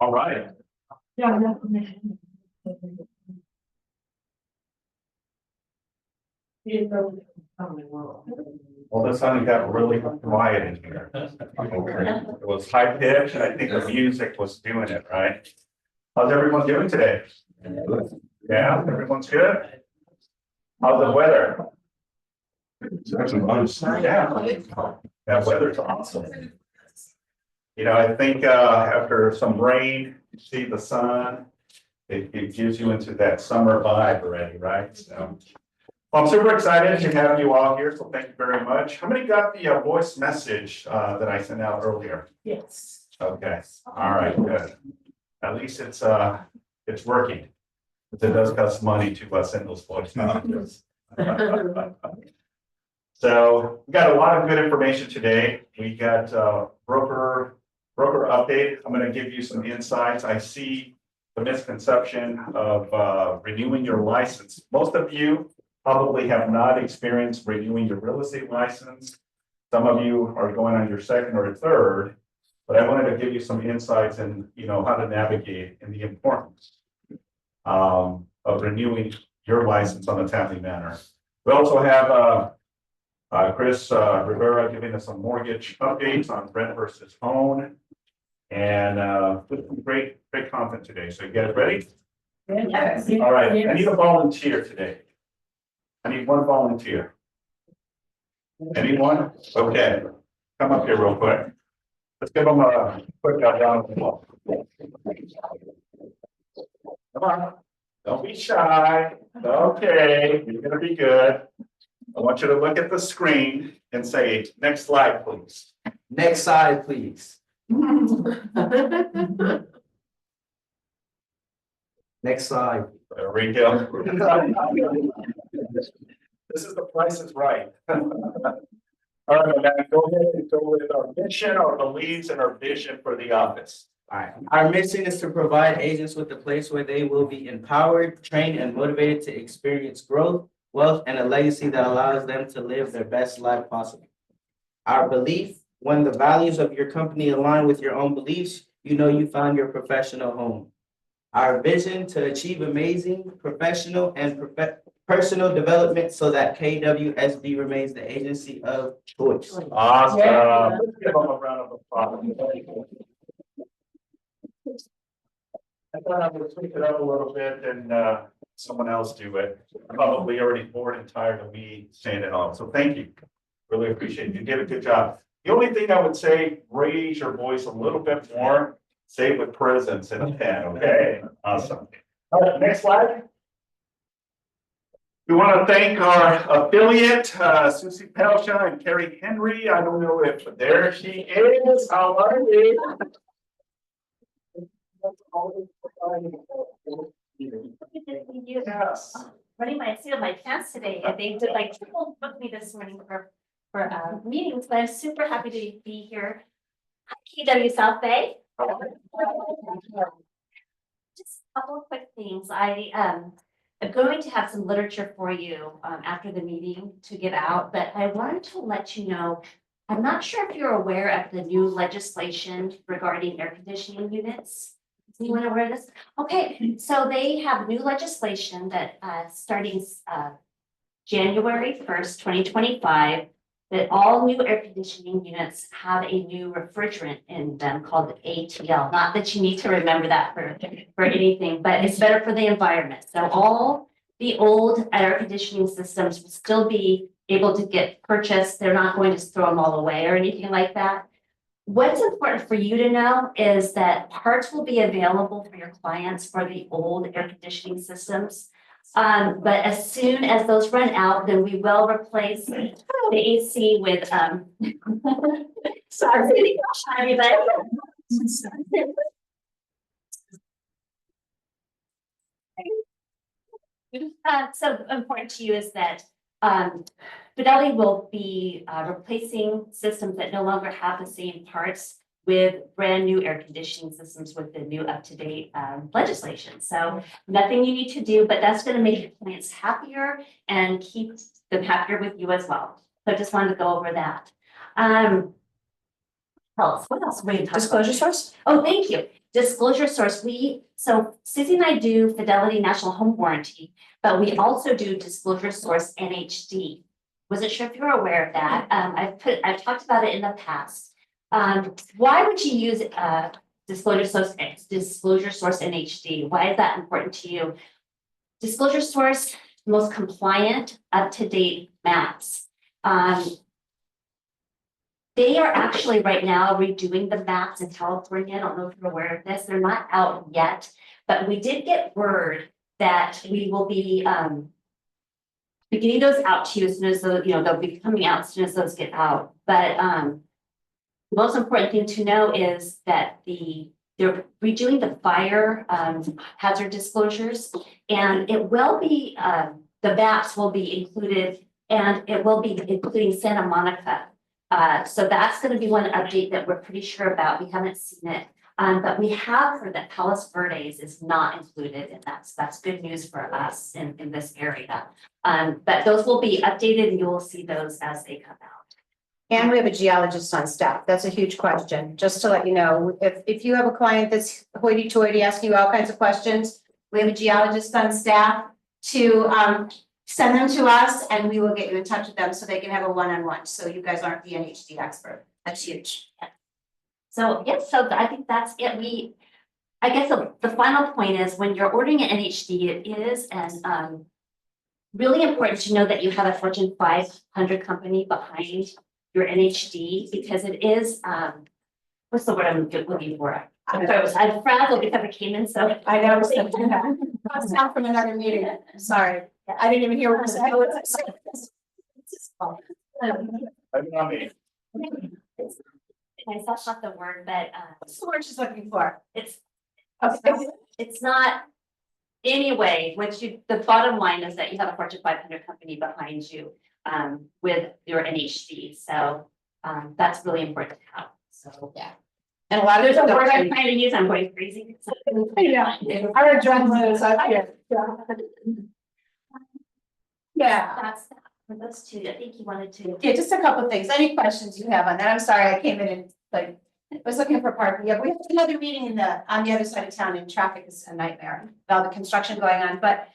All right. Well, this time got really quiet in here. It was high pitch, and I think the music was doing it, right? How's everyone doing today? Yeah, everyone's good? How's the weather? Yeah, that weather's awesome. You know, I think after some rain, you see the sun, it gives you into that summer vibe already, right? So, well, I'm super excited to have you all here, so thank you very much. How many got the voice message that I sent out earlier? Yes. Okay, all right, good. At least it's working. But it does cost money to send those voice messages. So we got a lot of good information today. We got broker update. I'm going to give you some insights. I see the misconception of renewing your license. Most of you probably have not experienced renewing your real estate license. Some of you are going on your second or third, but I wanted to give you some insights in, how to navigate and the importance of renewing your license on a timely manner. We also have Chris Rivera giving us some mortgage updates on rent versus own, and with some great content today. So you guys ready? Yes. All right. I need a volunteer today. I need one volunteer. Anyone? Okay. Come up here real quick. Let's give them a quick round of applause. Come on. Don't be shy. Okay. You're going to be good. I want you to look at the screen and say, next slide, please. Next slide, please. Next slide. There we go. This is the Price is Right. All right, man, go ahead and go with our mission, our beliefs, and our vision for the office. All right. Our mission is to provide agents with a place where they will be empowered, trained, and motivated to experience growth, wealth, and a legacy that allows them to live their best life possible. Our belief: when the values of your company align with your own beliefs, you know you found your professional home. Our vision: to achieve amazing professional and personal development so that KWSB remains the agency of choice. Awesome. Yeah. Let's give them a round of applause. I thought I would tweak it up a little bit and someone else do it. I'm probably already bored and tired of me saying it all. So thank you. Really appreciate it. You did a good job. The only thing I would say, raise your voice a little bit more. Say it with presence and a pen. Okay. Awesome. All right, next slide. We want to thank our affiliate, Susie Pelsha and Carrie Henry. I don't know if there she is. How are you? Yes. Running my seat of my pants today, and they did like triple book me this morning for meetings, but I'm super happy to be here. Hi, KW South Bay. Just a couple of quick things. I am going to have some literature for you after the meeting to get out, but I wanted to let you know, I'm not sure if you're aware of the new legislation regarding air conditioning units. Is anyone aware of this? Okay, so they have new legislation that starting January 1st, 2025, that all new air conditioning units have a new refrigerant in them called ATL. Not that you need to remember that for anything, but it's better for the environment. So all the old air conditioning systems will still be able to get purchased. They're not going to throw them all away or anything like that. What's important for you to know is that parts will be available for your clients for the old air conditioning systems. But as soon as those run out, then we will replace the AC with sorry, so important to you is that Fidelity will be replacing systems that no longer have the same parts with brand new air conditioning systems with the new up-to-date legislation. So nothing you need to do, but that's going to make your clients happier and keep them happier with you as well. So I just wanted to go over that. else? What else? We Disclosure source? Oh, thank you. Disclosure source, so Susie and I do Fidelity National Home Warranty, but we also do disclosure source NHD. Wasn't sure if you're aware of that. I've talked about it in the past. Why would you use disclosure source NHD? Why is that important to you? Disclosure source, most compliant, up-to-date maps. They are actually right now redoing the maps in California. I don't know if you're aware of this. They're not out yet, but we did get word that we will be getting those out to you as soon as those, they'll be coming out as soon as those get out. But the most important thing to know is that they're redoing the fire hazard disclosures, and it will be the maps will be included, and it will be including Santa Monica. So that's going to be one update that we're pretty sure about. We haven't seen it, but we have heard that Palos Verdes is not included, and that's good news for us in this area. But those will be updated, and you will see those as they come out. And we have a geologist on staff. That's a huge question. Just to let you know, if you have a client that's hoity-toity asking you all kinds of questions, we have a geologist on staff to send them to us, and we will get you in touch with them so they can have a one-on-one. So you guys aren't the NHD expert. That's huge. So yes, so I think that's it. I guess the final point is when you're ordering an NHD, it is really important to know that you have a Fortune 500 company behind your NHD, because it is what's the word I'm looking for? I'm frazzled because it came in so. I know. I was out from another meeting. Sorry. I didn't even hear what you said. On me. That's not the word, but What's the word she's looking for? it's Okay. it's not. Anyway, the bottom line is that you have a Fortune 500 company behind you with your NHD. So that's really important to have. So Yeah. And a lot of there's a the- word I'm trying to use. I'm going crazy. Yeah. Our adrenaline is up here. Yeah. That's for those two. I think you wanted to. Yeah, just a couple of things. Any questions you have on that? I'm sorry, I came in and was looking for parking. Yeah, we have another meeting on the other side of town, and traffic is a nightmare with all the construction going on, but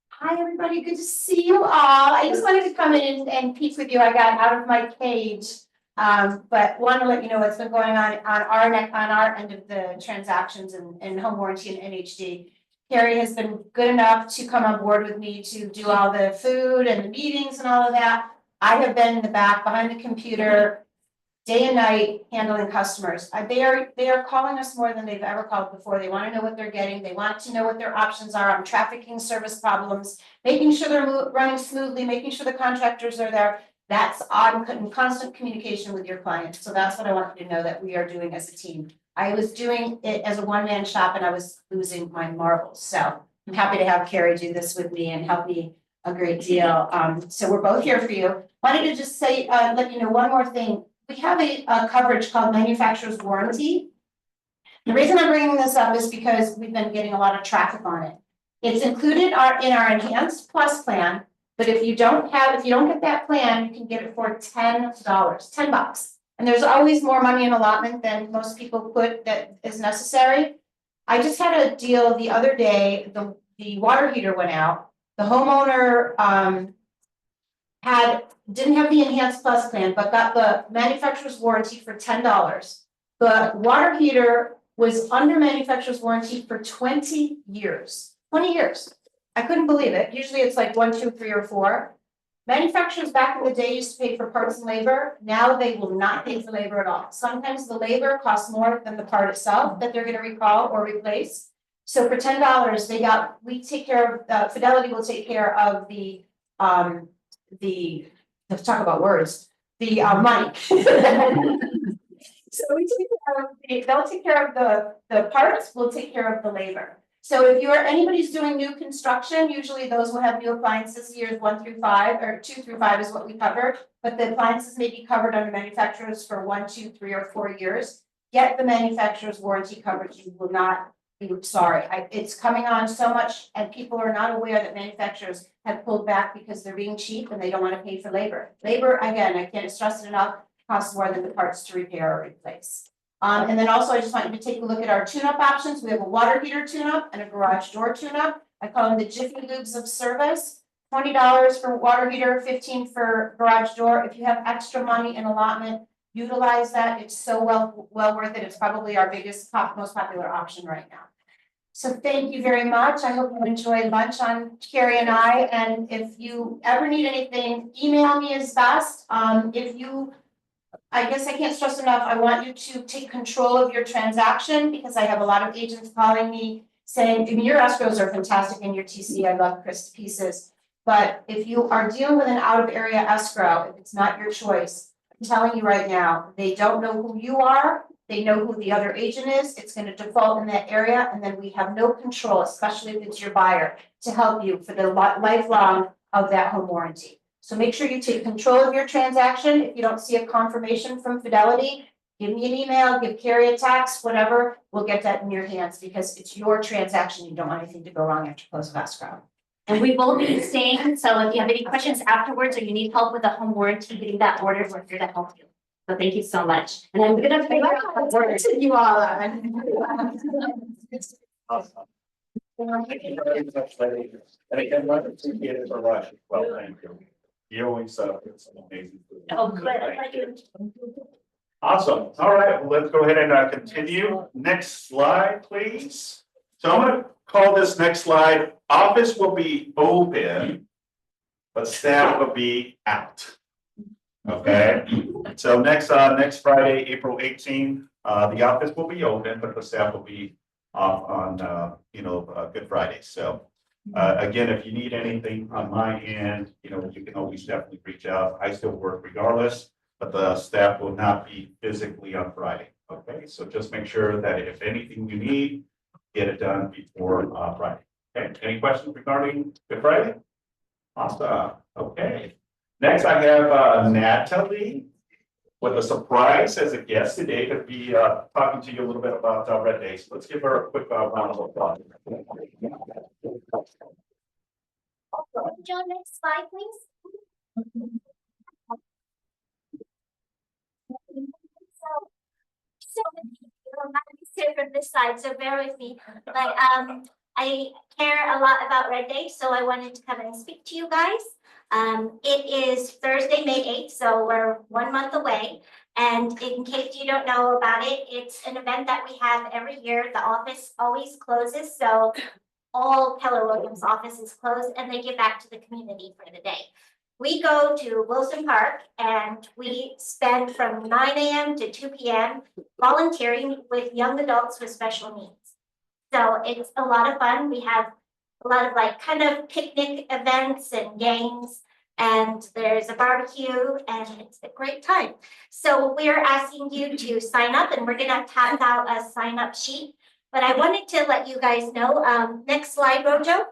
hi, everybody, good to see you all. I just wanted to come in and peek with you. I got out of my cage. But want to let you know what's been going on our end of the transactions and home warranty and NHD. Carrie has been good enough to come on board with me to do all the food and the meetings and all of that. I have been in the back behind the computer day and night handling customers. They are calling us more than they've ever called before. They want to know what they're getting. They want to know what their options are on trafficking service problems, making sure they're running smoothly, making sure the contractors are there. That's in constant communication with your clients. So that's what I want you to know that we are doing as a team. I was doing it as a one-man shop and I was losing my marbles. So I'm happy to have Carrie do this with me and help me a great deal. So we're both here for you. Wanted to just say, let you know one more thing. We have a coverage called manufacturer's warranty. The reason I'm bringing this up is because we've been getting a lot of traffic on it. It's included in our enhanced plus plan, but if you don't get that plan, you can get it for $10, $10. And there's always more money in allotment than most people put that is necessary. I just had a deal the other day, the water heater went out. The homeowner didn't have the enhanced plus plan, but got the manufacturer's warranty for $10. The water heater was under manufacturer's warranty for 20 years. 20 years. I couldn't believe it. Usually it's like 1, 2, 3, or 4. Manufacturers back in the day used to pay for parts and labor. Now they will not pay for labor at all. Sometimes the labor costs more than the part itself that they're going to recall or replace. So for $10, we take care of, Fidelity will take care of let's talk about words, the money. So they'll take care of the parts, we'll take care of the labor. So if anybody's doing new construction, usually those will have new appliances years 1 through 5, or 2 through 5 is what we cover. But the appliances may be covered under manufacturers for 1, 2, 3, or 4 years. Get the manufacturer's warranty coverage. You will not be sorry. It's coming on so much, and people are not aware that manufacturers have pulled back because they're being cheap and they don't want to pay for labor. Labor, again, I can't stress it enough, costs more than the parts to repair or replace. And then also I just want you to take a look at our tune-up options. We have a water heater tune-up and a garage door tune-up. I call them the Jiffy Lubes of service. $20 for water heater, $15 for garage door. If you have extra money in allotment, utilize that. It's so well worth it. It's probably our most popular option right now. So thank you very much. I hope you enjoy lunch on Carrie and I. And if you ever need anything, email me is best. I guess I can't stress enough, I want you to take control of your transaction because I have a lot of agents calling me saying, I mean, your escrows are fantastic in your TC. I love Chris to pieces. But if you are dealing with an out of area escrow, if it's not your choice, I'm telling you right now, they don't know who you are. They know who the other agent is. It's going to default in that area. And then we have no control, especially if it's your buyer, to help you for the lifelong of that home warranty. So make sure you take control of your transaction. If you don't see a confirmation from Fidelity, give me an email, give Carrie a text, whatever. We'll get that in your hands because it's your transaction. You don't want anything to go wrong after close of escrow. And we will be staying, so if you have any questions afterwards or you need help with a home warranty, getting that ordered, we're here to help you. So thank you so much. And I'm gonna figure out what words You all are. Awesome. Thank you very much, ladies. And again, I appreciate it for watching. Well, thank you. You always get some amazing food. Oh, good. I like it. Awesome. All right, well, let's go ahead and continue. Next slide, please. So I'm gonna call this next slide, office will be open, but staff will be out. Okay, so next Friday, April 18th, the office will be open, but the staff will be off on, Good Friday. So again, if you need anything on my end, you can always definitely reach out. I still work regardless, but the staff will not be physically on Friday. Okay, so just make sure that if anything you need, get it done before Friday. Okay, any questions regarding Good Friday? Awesome. Okay. Next, I have Natalie with a surprise as a guest today to be talking to you a little bit about Red Days. Let's give her a quick round of applause. Joe, next slide, please. So I'm not gonna sit from this side, so bear with me. But I care a lot about Red Day, so I wanted to come and speak to you guys. It is Thursday, May 8th, so we're 1 month away. And in case you don't know about it, it's an event that we have every year. The office always closes, so all Keller Williams offices close and they give back to the community for the day. We go to Wilson Park and we spend from 9 a.m. to 2 p.m. volunteering with young adults with special needs. So it's a lot of fun. We have a lot of kind of picnic events and games, and there's a barbecue and it's a great time. So we're asking you to sign up and we're gonna tap out a sign up sheet. But I wanted to let you guys know, next slide, Rojo.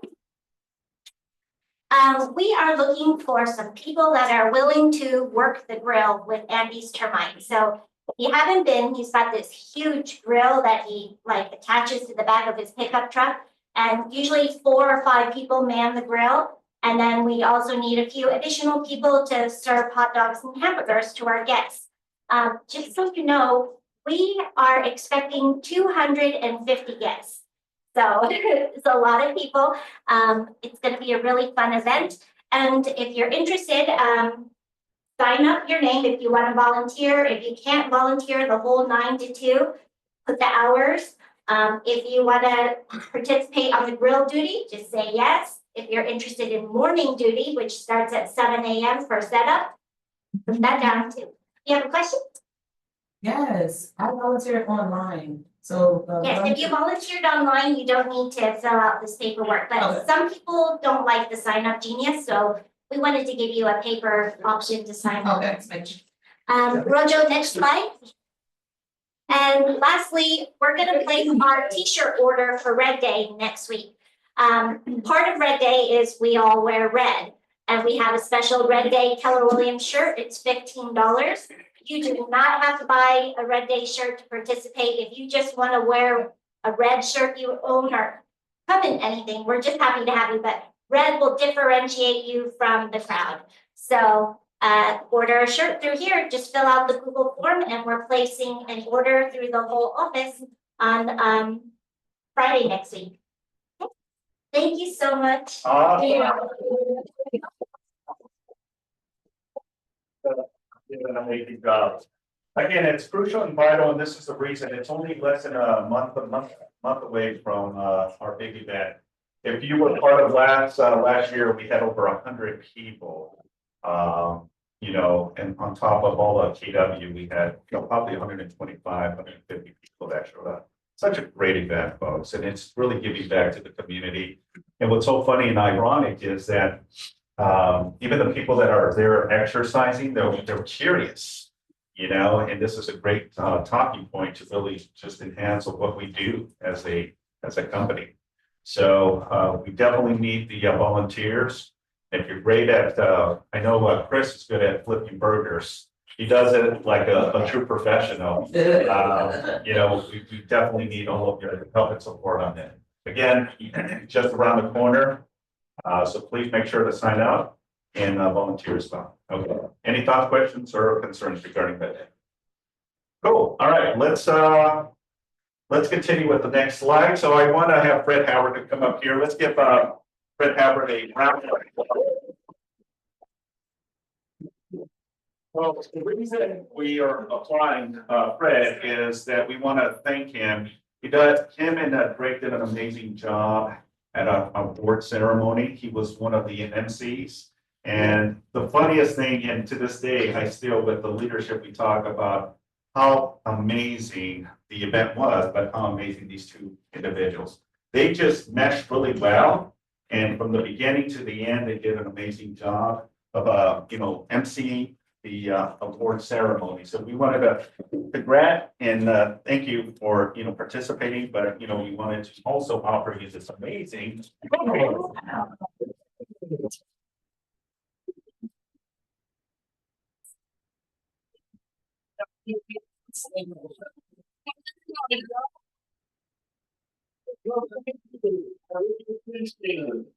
We are looking for some people that are willing to work the grill with Andy's Termite. So if you haven't been, he's got this huge grill that he attaches to the back of his pickup truck. And usually 4 or 5 people man the grill. And then we also need a few additional people to serve hot dogs and hamburgers to our guests. Just so you know, we are expecting 250 guests. So it's a lot of people. It's going to be a really fun event. And if you're interested, sign up your name if you want to volunteer. If you can't volunteer the whole 9 to 2, put the hours. If you want to participate on the grill duty, just say yes. If you're interested in morning duty, which starts at 7 a.m. for setup, put that down too. You have a question? Yes, I volunteered online, so. Yes, if you volunteered online, you don't need to fill out this paperwork, but some people don't like the sign up genius, so we wanted to give you a paper option to sign up. Okay, thank you. Rojo, next slide. And lastly, we're gonna place our t-shirt order for Red Day next week. Part of Red Day is we all wear red, and we have a special Red Day Keller Williams shirt. It's $15. You do not have to buy a Red Day shirt to participate. If you just want to wear a red shirt you own or come in anything, we're just happy to have you, but red will differentiate you from the crowd. So order a shirt through here, just fill out the Google form and we're placing an order through the whole office on Friday next week. Thank you so much. Did an amazing job. Again, it's crucial and vital, and this is the reason, it's only less than a month away from, our big event. If you were part of last year, we had over 100 people. You know, and on top of all the KW, we had, you know, probably 125, 150 people that showed up. Such a great event, folks, and it's really giving back to the community. And what's so funny and ironic is that even the people that are there exercising, they're curious, you know, and this is a great talking point to really just enhance what we do as a company. So we definitely need the volunteers. If you're great at, I know Chris is good at flipping burgers. He does it like a true professional. You know, we definitely need all of your help and support on that. Again, just around the corner. So please make sure to sign up and volunteer as well. Okay. Any thoughts, questions, or concerns regarding that? Cool. All right. Let's continue with the next slide. So I want to have Fred Howard to come up here. Let's give Fred Howard a round of applause. Well, the reason we are applying Fred is that we want to thank him. Him and Greg did an amazing job at a award ceremony. He was one of the MCs. And the funniest thing, and to this day, I still, with the leadership, we talk about how amazing the event was, but how amazing these two individuals. They just meshed really well. And from the beginning to the end, they did an amazing job of, you know, emceeing the award ceremony. So we wanted to congrat and thank you for, you know, participating, but, you know, we wanted to also offer you this amazing.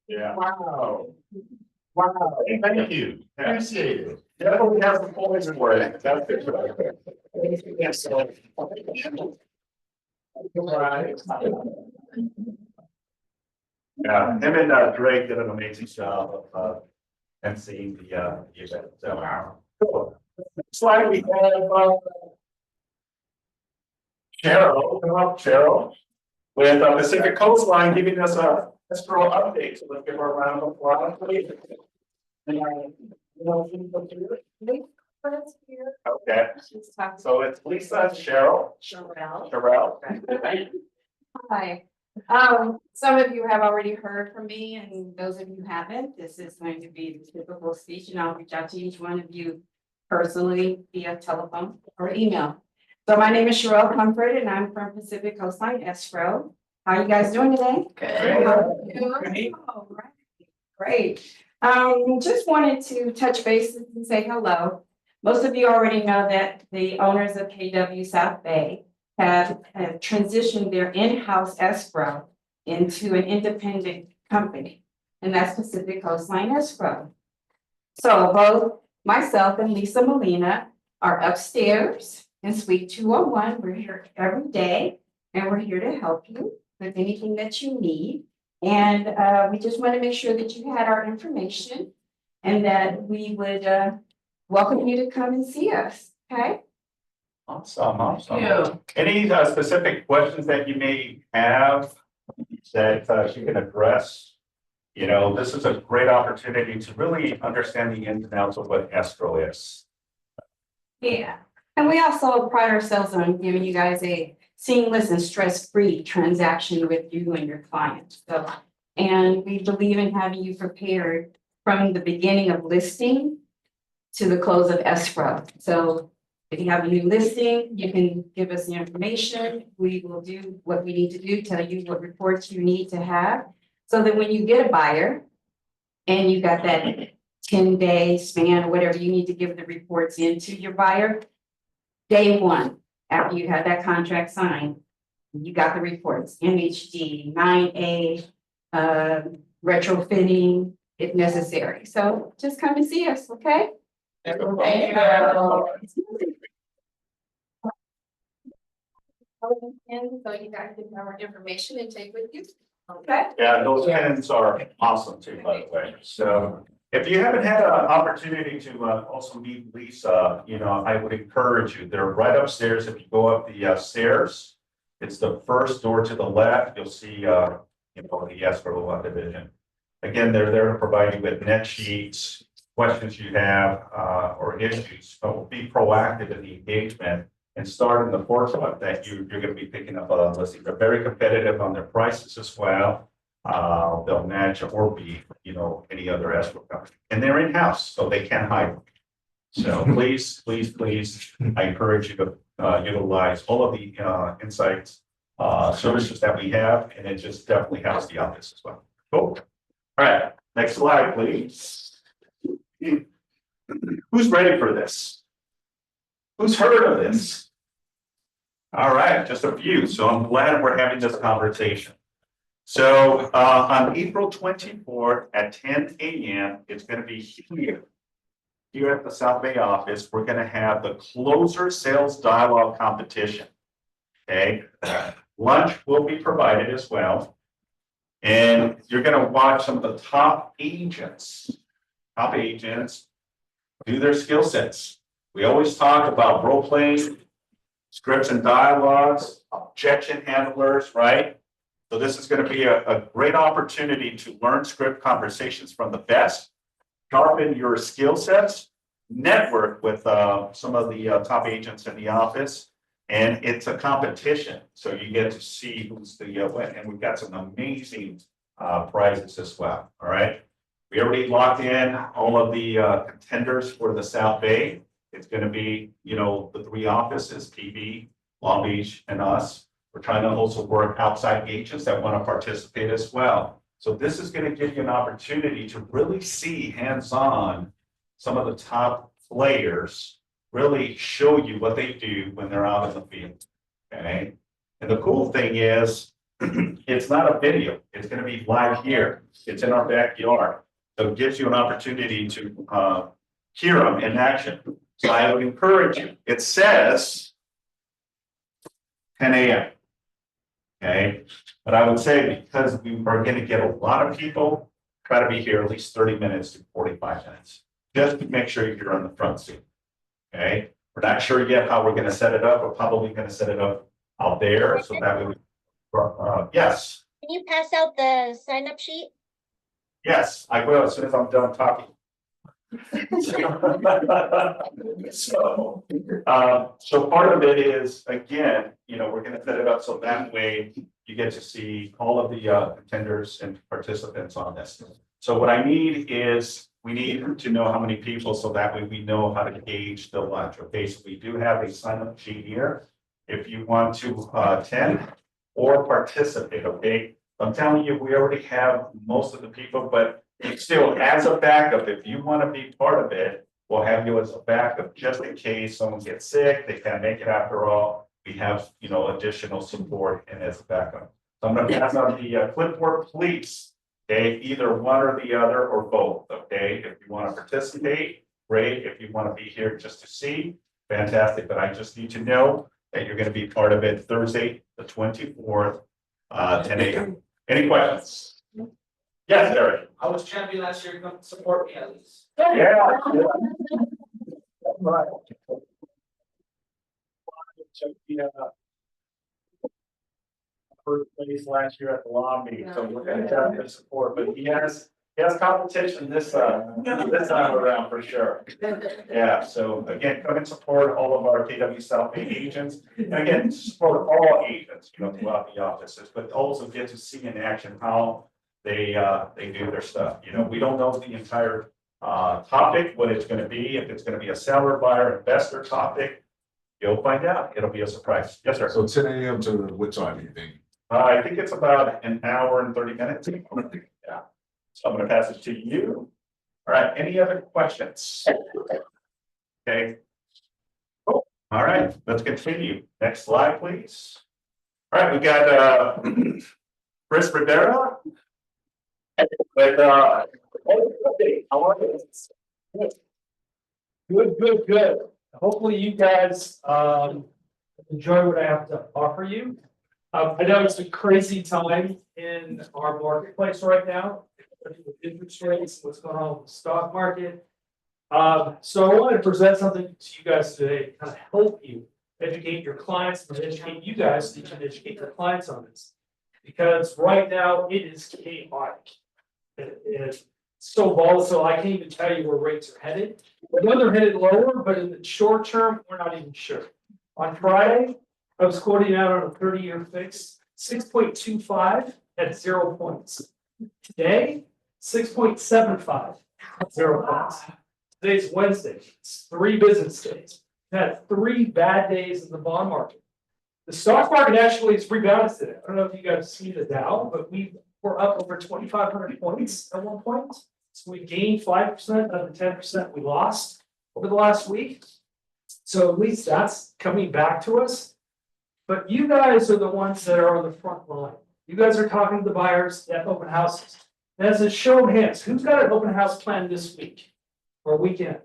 Yeah. Wow. Wow. Thank you. Appreciate it. Definitely has the points for it. That's good. Yes. Right. Yeah, him and Drake did an amazing job of emceeing the event. So, wow. Cool. Slide we have Cheryl. Come up, Cheryl. With Pacific Coastline giving us a escrow update. So let's give her a round of applause, please. Okay. So it's Lisa, Cheryl. Sherelle. Hi. Some of you have already heard from me, and those of you who haven't, this is going to be the typical speech, and I'll reach out to each one of you personally via telephone or email. So my name is Sherelle Comfort, and I'm from Pacific Coastline Escrow. How you guys doing today? Good. All right. Great. Just wanted to touch base and say hello. Most of you already know that the owners of KW South Bay have transitioned their in-house escrow into an independent company, and that's Pacific Coastline Escrow. So both myself and Lisa Molina are upstairs in Suite 201. We're here every day, and we're here to help you with anything that you need. And we just want to make sure that you had our information and that we would welcome you to come and see us. Okay. Awesome. Yeah. Any specific questions that you may have that she can address? You know, this is a great opportunity to really understand the ins and outs of what escrow is. Yeah. And we also pride ourselves on giving you guys a seamless and stress-free transaction with you and your client. So, and we believe in having you prepared from the beginning of listing to the close of escrow. So if you have a new listing, you can give us the information. We will do what we need to do, tell you what reports you need to have, so that when you get a buyer and you got that 10-day span or whatever you need to give the reports into your buyer, day one, after you have that contract signed, you got the reports, MHD, 9A, retrofitting if necessary. So just come and see us, okay? Thank you. So you guys can have more information and take with you. Okay. Yeah, those pens are awesome too, by the way. So if you haven't had an opportunity to also meet Lisa, I would encourage you. They're right upstairs. If you go up the stairs, it's the first door to the left. You'll see, the escrow division. Again, they're there to provide you with net sheets, questions you have, or issues, but be proactive in the engagement and start in the forefront that you're going to be picking up on listing. They're very competitive on their prices as well. They'll match or beat, any other escrow company. And they're in-house, so they can't hide. So please, I encourage you to utilize all of the insights, services that we have, and it just definitely helps the office as well. Cool. All right, next slide, please. Who's ready for this? Who's heard of this? All right, just a few. So I'm glad we're having this conversation. So on April 24th at 10 a.m., it's going to be here at the South Bay office. We're going to have the closer sales dialogue competition. Okay, lunch will be provided as well. And you're going to watch some of the top agents do their skill sets. We always talk about role playing, scripts and dialogues, objection handlers, right? So this is going to be a great opportunity to learn script conversations from the best, sharpen your skill sets, network with some of the top agents in the office. And it's a competition, so you get to see who's the win, and we've got some amazing prizes as well. All right, we already locked in all of the contenders for the South Bay. It's going to be, the three offices: PB, Long Beach, and us. We're trying to also work outside agents that want to participate as well. So this is going to give you an opportunity to really see hands-on some of the top players. Really show you what they do when they're out in the field, okay? And the cool thing is, it's not a video. It's going to be live here. It's in our backyard. So it gives you an opportunity to hear them in action. So I would encourage you. It says 10 a.m., okay? But I would say because we are going to get a lot of people, try to be here at least 30 minutes to 45 minutes, just to make sure you're on the front seat. Okay, we're not sure yet how we're going to set it up. We're probably going to set it up out there so that way yes. Can you pass out the sign-up sheet? Yes, I will as soon as I'm done talking. So part of it is, again, we're going to set it up so that way you get to see all of the contenders and participants on this. So what I need is, we need to know how many people, so that way we know how to gauge the lunch. Okay, so we do have a sign-up sheet here. If you want to attend or participate, okay? I'm telling you, we already have most of the people, but still, as a backup, if you want to be part of it, we'll have you as a backup just in case someone gets sick, they can't make it after all. We have, additional support and as a backup. So I'm going to pass on the clipboard, please. Okay, either one or the other or both. Okay, if you want to participate, great. If you want to be here just to see, fantastic. But I just need to know that you're going to be part of it Thursday, the 24th, 10 a.m. Any questions? Yes, Eric. I was champion last year. Come support me at least. Yeah. Right. First place last year at the lobby, so we're gonna have his support, but he has competition this time around for sure. Yeah, so again, come and support all of our KW South Bay agents, and again, support all agents, throughout the offices, but also get to see in action how they do their stuff. We don't know the entire topic, what it's gonna be, if it's gonna be a seller, buyer, investor topic. You'll find out. It'll be a surprise. Yes, sir. So 10 a.m. to what time do you think? I think it's about an hour and 30 minutes. Yeah. So I'm going to pass it to you. All right. Any other questions? Okay. Cool. All right. Let's continue. Next slide, please. All right. We got Chris Rivera. With how are you? Good. Hopefully you guys, enjoy what I have to offer you. I know it's a crazy time in our marketplace right now, with interest rates, what's going on with the stock market. So I wanted to present something to you guys today, to kind of help you educate your clients and educate you guys so you can educate your clients on this. Because right now it is chaotic. It's so volatile, I can't even tell you where rates are headed. We know they're headed lower, but in the short term, we're not even sure. On Friday, I was quoting out on a 30-year fix, 6.25 at 0 points. Today, 6.75 at 0 points. Today's Wednesday, it's 3 business days. We've had 3 bad days in the bond market. The stock market actually is rebalanced today. I don't know if you guys see the Dow, but we're up over 2,500 points at one point. So we gained 5% of the 10% we lost over the last week. So at least that's coming back to us. But you guys are the ones that are on the front line. You guys are talking to the buyers at open houses. And as a show of hands, who's got an open house plan this week or weekend?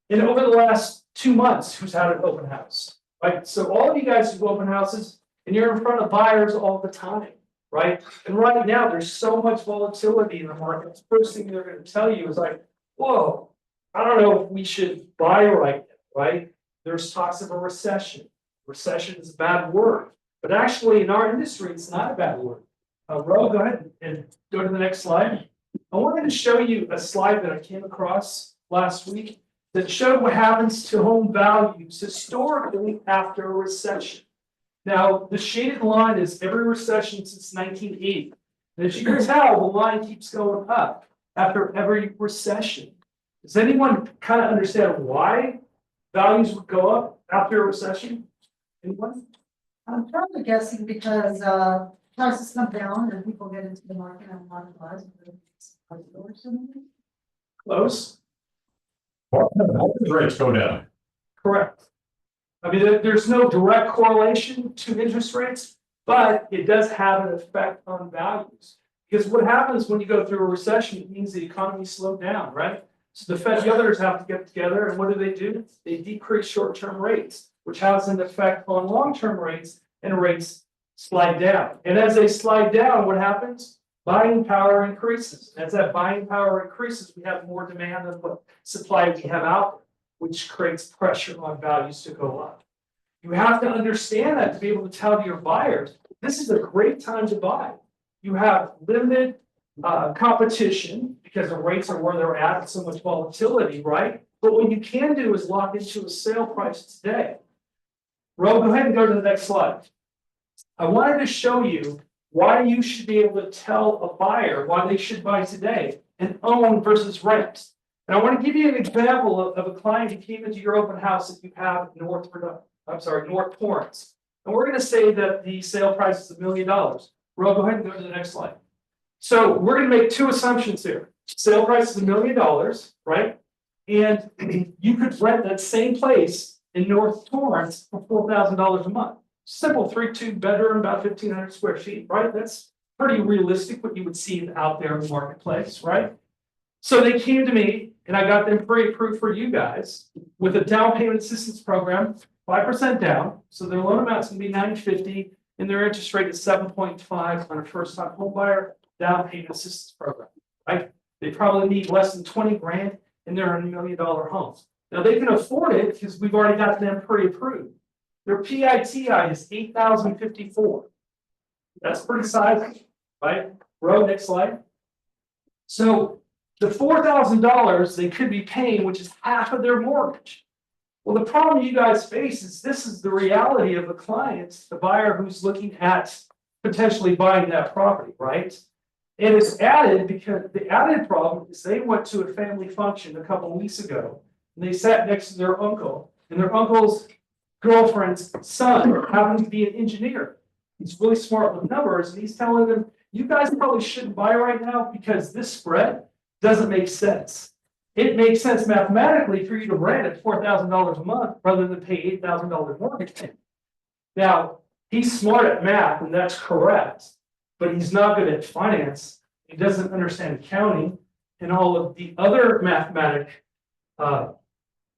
And over the last 2 months, who's had an open house? Right? So all of you guys who open houses and you're in front of buyers all the time. Right? And right now, there's so much volatility in the market. The first thing they're going to tell you is like, whoa, I don't know if we should buy right now, right? There's talks of a recession. Recession is a bad word, but actually in our industry, it's not a bad word. Ro, go ahead and go to the next slide. I wanted to show you a slide that I came across last week that showed what happens to home values historically after a recession. Now, the shaded line is every recession since 1980. And as you can tell, the line keeps going up after every recession. Does anyone kind of understand why values would go up after a recession? Anyone? I'm probably guessing because prices come down and people get into the market and want to buy. Close? Rates go down. Correct. I mean, there's no direct correlation to interest rates, but it does have an effect on values. Because what happens when you go through a recession, it means the economy slowed down, right? So the Fed and the others have to get together, and what do? They decrease short-term rates, which has an effect on long-term rates, and rates slide down. And as they slide down, what happens? Buying power increases. As that buying power increases, we have more demand than what supply we have out there, which creates pressure on values to go up. You have to understand that to be able to tell your buyers, this is a great time to buy. You have limited competition because the rates are where they're at, so much volatility, right? But what you can do is lock into a sale price today. Ro, go ahead and go to the next slide. I wanted to show you why you should be able to tell a buyer why they should buy today and own versus rent. And I want to give you an example of a client who came into your open house that you have in North Torrance. And we're going to say that the sale price is $1 million. Ro, go ahead and go to the next slide. So we're going to make 2 assumptions here. Sale price is $1 million, right? And you could rent that same place in North Torrance for $4,000 a month. Simple 3-2 bedroom, about 1,500 square feet, right? That's pretty realistic what you would see out there in the marketplace, right? So they came to me and I got them pre-approved for you guys with a down payment assistance program, 5% down. So their loan amount's gonna be $950 and their interest rate is 7.5 on a first-time home buyer down payment assistance program, right? They probably need less than 20 grand and they're in $1 million homes. Now they can afford it because we've already got them pre-approved. Their PITI is 8,054. That's pretty sizable, right? Ro, next slide. So the $4,000 they could be paying, which is half of their mortgage. Well, the problem you guys face is this is the reality of the client, the buyer who's looking at potentially buying that property, right? And it's added because the added problem is they went to a family function a couple of weeks ago and they sat next to their uncle and their uncle's girlfriend's son happened to be an engineer. He's really smart with numbers and he's telling them, you guys probably shouldn't buy right now because this spread doesn't make sense. It makes sense mathematically for you to rent at $4,000 a month rather than pay $8,000 mortgage payment. Now, he's smart at math and that's correct, but he's not good at finance. He doesn't understand accounting and all of the other mathematic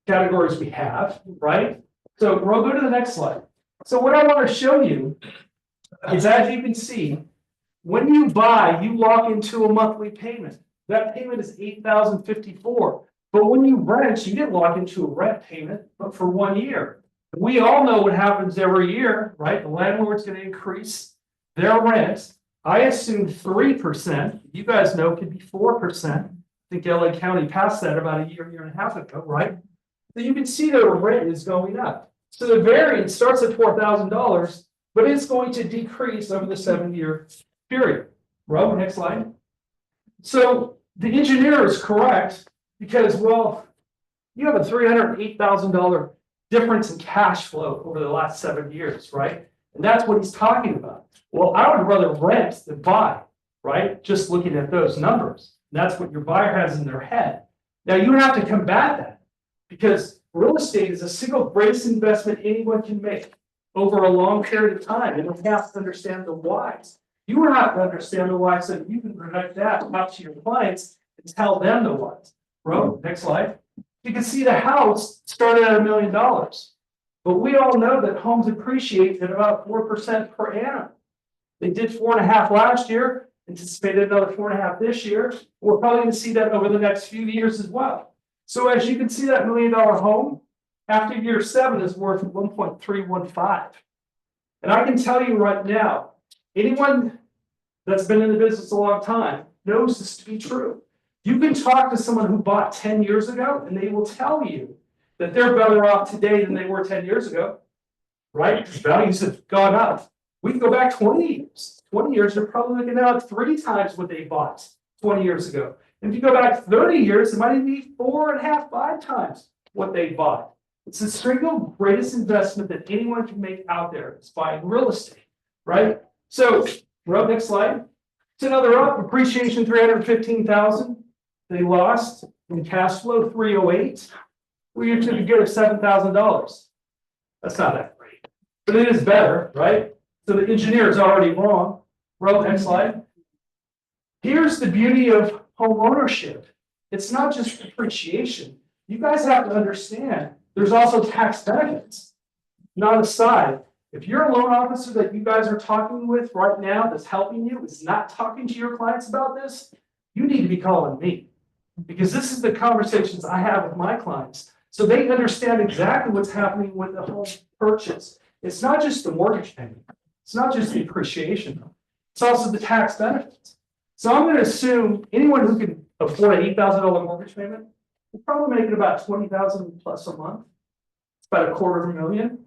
categories we have, right? So we'll go to the next slide. So what I want to show you is, as you can see, when you buy, you lock into a monthly payment. That payment is $8,054. But when you rent, you didn't lock into a rent payment, but for 1 year. We all know what happens every year, right? The landlord's going to increase their rent. I assume 3%. You guys know it could be 4%. I think LA County passed that about a year and a half ago, right? So you can see their rent is going up. So the variance starts at $4,000, but it's going to decrease over the 7-year period. Rob, next slide. So the engineer is correct because, well, you have a $308,000 difference in cash flow over the last 7 years, right? And that's what he's talking about. Well, I would rather rent than buy, right? Just looking at those numbers. That's what your buyer has in their head. Now you have to combat that because real estate is the single greatest investment anyone can make over a long period of time. And you have to understand the whys. You have to understand the why so that you can connect that out to your clients and tell them the whys. Bro, next slide. You can see the house started at $1 million. But we all know that homes appreciate at about 4% per annum. They did 4.5 last year, anticipated another 4.5 this year. We're probably going to see that over the next few years as well. So as you can see, that $1 million home after year 7 is worth 1.315. And I can tell you right now, anyone that's been in the business a long time knows this to be true. You can talk to someone who bought 10 years ago and they will tell you that they're better off today than they were 10 years ago, right? Because values have gone up. We can go back 20 years. 20 years, they're probably looking at 3 times what they bought 20 years ago. And if you go back 30 years, it might even be 4.5, 5 times what they bought. It's the single greatest investment that anyone can make out there is buying real estate, right? So, Rob, next slide. It's another up, appreciation 315,000. They lost in cash flow 308. We took a good of $7,000. That's not that great, but it is better, right? So the engineer is already wrong. Rob, next slide. Here's the beauty of home ownership. It's not just appreciation. You guys have to understand there's also tax benefits. Not aside. If you're a loan officer that you guys are talking with right now that's helping you, is not talking to your clients about this, you need to be calling me. Because this is the conversations I have with my clients. So they understand exactly what's happening with the home purchase. It's not just the mortgage payment. It's not just the appreciation. It's also the tax benefits. So I'm going to assume anyone who can afford an $8,000 mortgage payment will probably make it about $20,000 plus a month. It's about $250,000.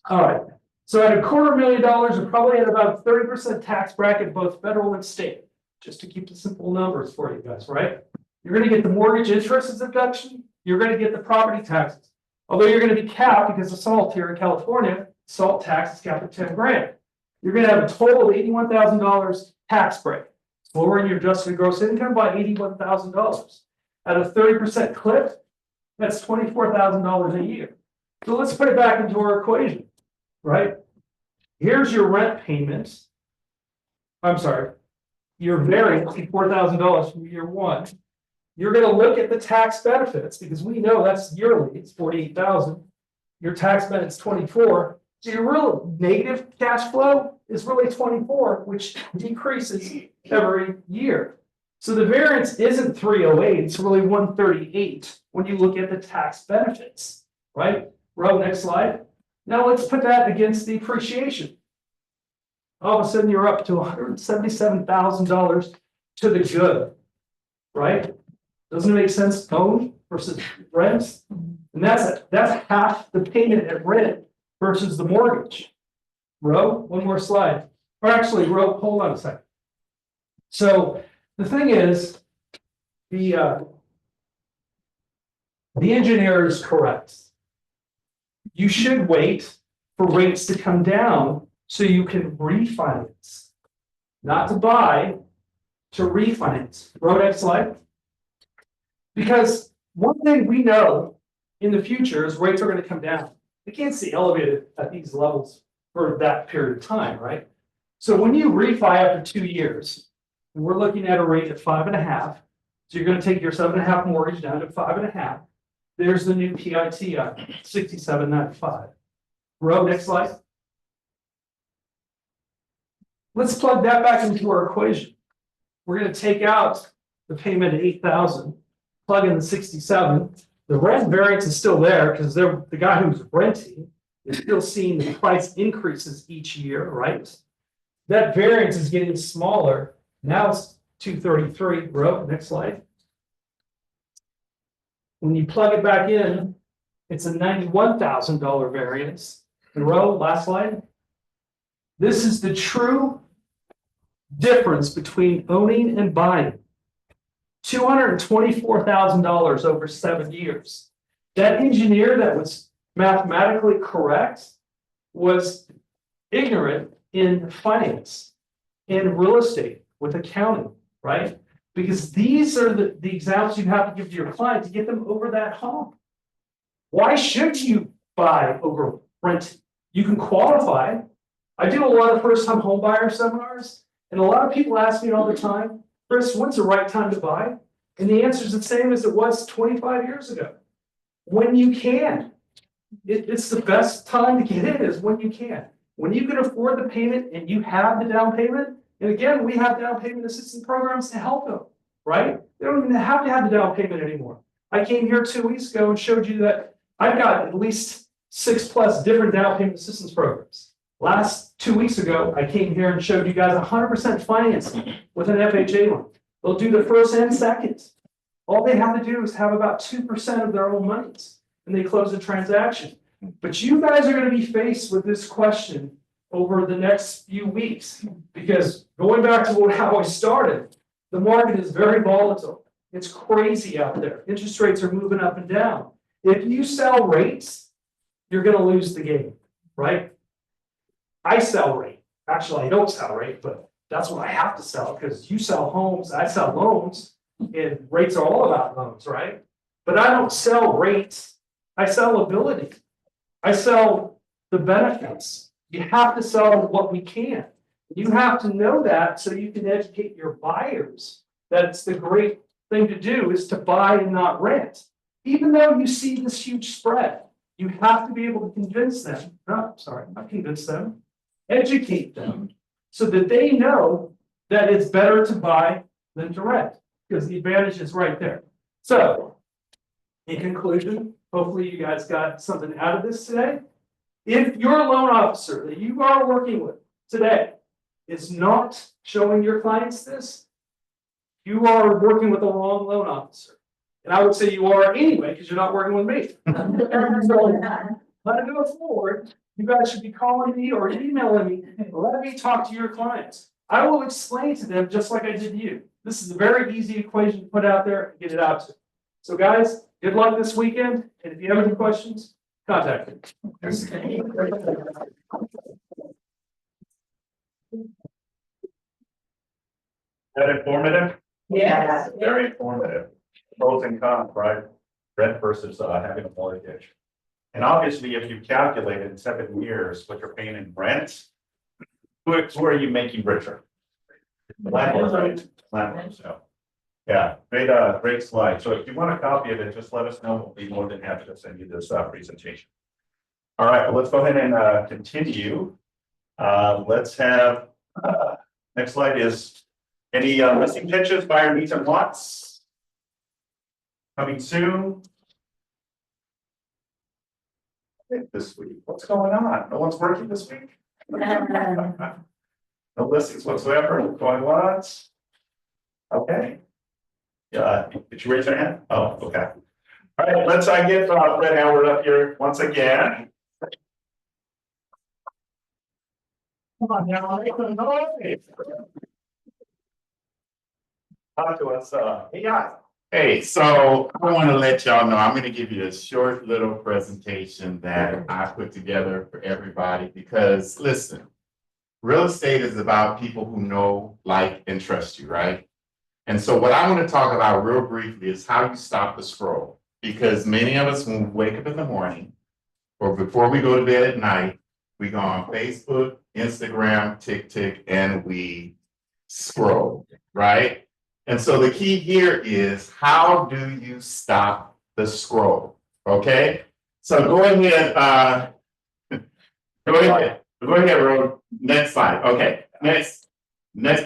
All right. So at $250,000, you're probably at about 30% tax bracket, both federal and state, just to keep the simple numbers for you guys, right? You're going to get the mortgage interest as a deduction. You're going to get the property taxes. Although you're going to be capped because of SALT here in California, SALT tax is capped at 10 grand. You're going to have a total of $81,000 tax break, lowering your adjusted gross income by $81,000. At a 30% clip, that's $24,000 a year. So let's put it back into our equation, right? Here's your rent payments. I'm sorry, your variance, $4,000 from year 1. You're going to look at the tax benefits because we know that's yearly, it's 48,000. Your tax benefit's 24. So your real negative cash flow is really 24, which decreases every year. So the variance isn't 308, it's really 138 when you look at the tax benefits, right? Rob, next slide. Now let's put that against the appreciation. All of a sudden you're up to $177,000 to the good, right? Doesn't it make sense? Own versus rent, and that's half the payment at rent versus the mortgage. Ro, one more slide. Or actually, Ro, hold on a second. So the thing is, the engineer is correct. You should wait for rates to come down so you can refinance, not to buy, to refinance. Ro, next slide. Because one thing we know in the future is rates are going to come down. They can't stay elevated at these levels for that period of time, right? So when you refi after 2 years, and we're looking at a rate of 5.5, so you're going to take your 7.5 mortgage down to 5.5. There's the new PIT on 6795. Row, next slide. Let's plug that back into our equation. We're gonna take out the payment at 8,000, plug in the 67. The rent variance is still there because the guy who's renting is still seeing the price increases each year, right? That variance is getting smaller. Now it's 233. Row, next slide. When you plug it back in, it's a $91,000 variance. And row, last slide. This is the true difference between owning and buying. $224,000 over 7 years. That engineer that was mathematically correct was ignorant in finance, in real estate, with accounting, right? Because these are the examples you have to give to your client to get them over that hump. Why should you buy over rent? You can qualify. I do a lot of first-time home buyer seminars, and a lot of people ask me all the time, Chris, when's the right time to buy? And the answer is the same as it was 25 years ago. When you can. It's the best time to get in is when you can. When you can afford the payment and you have the down payment, and again, we have down payment assistance programs to help them, right? They don't even have to have the down payment anymore. I came here 2 weeks ago and showed you that I've got at least 6+ different down payment assistance programs. Last 2 weeks ago, I came here and showed you guys 100% financing with an FHA loan. They'll do the first and second. All they have to do is have about 2% of their own monies, and they close the transaction. But you guys are going to be faced with this question over the next few weeks, because going back to how I started, the market is very volatile. It's crazy out there. Interest rates are moving up and down. If you sell rates, you're going to lose the game, right? I sell rate. Actually, I don't sell rate, but that's what I have to sell, because you sell homes, I sell loans, and rates are all about loans, right? But I don't sell rates. I sell ability. I sell the benefits. You have to sell what we can. You have to know that so you can educate your buyers. That's the great thing to do, is to buy and not rent. Even though you see this huge spread, you have to be able to convince them, not convince them, educate them so that they know that it's better to buy than to rent, because the advantage is right there. So, in conclusion, hopefully you guys got something out of this today. If your loan officer that you are working with today is not showing your clients this, you are working with the wrong loan officer. And I would say you are anyway, because you're not working with me. Let it go forward. You guys should be calling me or emailing me. Let me talk to your clients. I will explain to them just like I did to you. This is a very easy equation to put out there and get it out to. So guys, good luck this weekend. And if you have any questions, contact me. That informative? Yeah. Very informative. Pros and cons, right? Rent versus having a mortgage. And obviously, if you calculate in 7 years what you're paying in rent, who are you making richer? The landlord, right? Landlord, so. Yeah, great slide. So if you want a copy of it, just let us know. We'll be more than happy to send you this presentation. All right, well, let's go ahead and continue. Let's have next slide is any listing pitches, buyer needs and wants coming soon. This week, what's going on? No one's working this week. No listings whatsoever. Going once. Okay. Yeah, did you raise your hand? Oh, okay. All right, let's get Fred Howard up here once again. Come on now, talk to us. Hey guys. Hey, so I want to let y'all know, I'm going to give you a short little presentation that I put together for everybody, because listen, real estate is about people who know, like, and trust you, right? And so what I want to talk about real briefly is how you stop the scroll, because many of us, when we wake up in the morning or before we go to bed at night, we go on Facebook, Instagram, TikTok, and we scroll, right? And so the key here is, how do you stop the scroll? Okay, so go ahead, go ahead, Ro. Next slide. Okay, next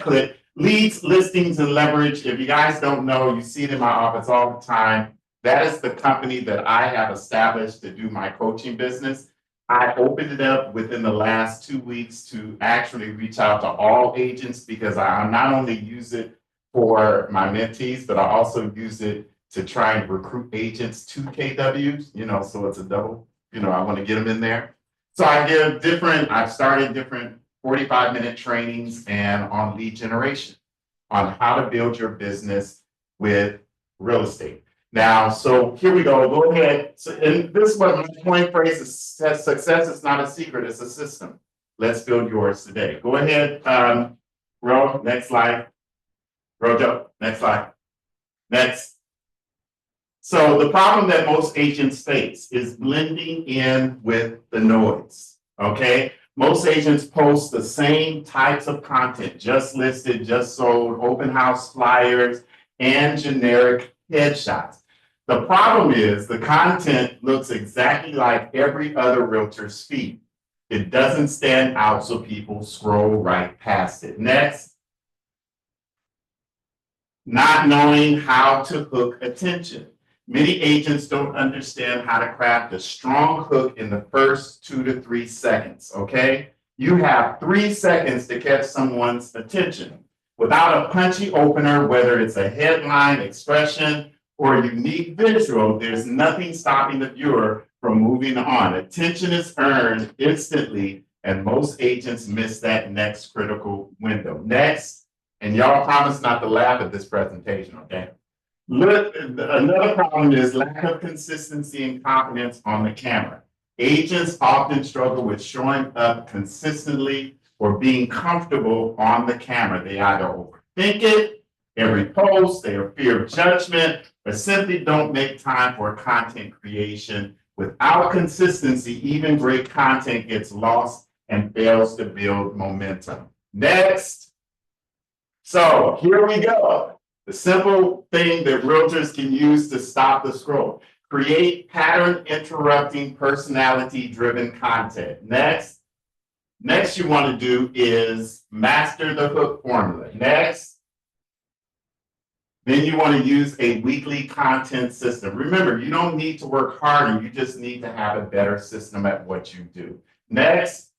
clip. Leads, listings, and leverage. If you guys don't know, you see it in my office all the time. That is the company that I have established to do my coaching business. I opened it up within the last 2 weeks to actually reach out to all agents because I not only use it for my mentees, but I also use it to try and recruit agents to KWs, so it's a double, I want to get them in there. So I've started different 45-minute trainings and on lead generation, on how to build your business with real estate. Now, so here we go. Go ahead. So, and this is what my point phrase is: success is not a secret, it's a system. Let's build yours today. Go ahead, Ro, next slide. Rojo, next slide. Next. So the problem that most agents face is blending in with the noise, okay? Most agents post the same types of content, just listed, just sold, open house flyers, and generic headshots. The problem is the content looks exactly like every other realtor's feed. It doesn't stand out, so people scroll right past it. Next. Not knowing how to hook attention. Many agents don't understand how to craft a strong hook in the first 2 to 3 seconds, okay? You have 3 seconds to catch someone's attention. Without a punchy opener, whether it's a headline, expression, or a unique visual, there's nothing stopping the viewer from moving on. Attention is earned instantly, and most agents miss that next critical window. Next, and y'all promise not to laugh at this presentation, okay? Look, another problem is lack of consistency and confidence on the camera. Agents often struggle with showing up consistently or being comfortable on the camera. They either overthink it, every post, they fear judgment, or simply don't make time for content creation. Without consistency, even great content gets lost and fails to build momentum. Next. So here we go. The simple thing that realtors can use to stop the scroll. Create pattern interrupting personality driven content. Next you want to do is master the hook formula. Next. Then you want to use a weekly content system. Remember, you don't need to work harder. You just need to have a better system at what you do. Next.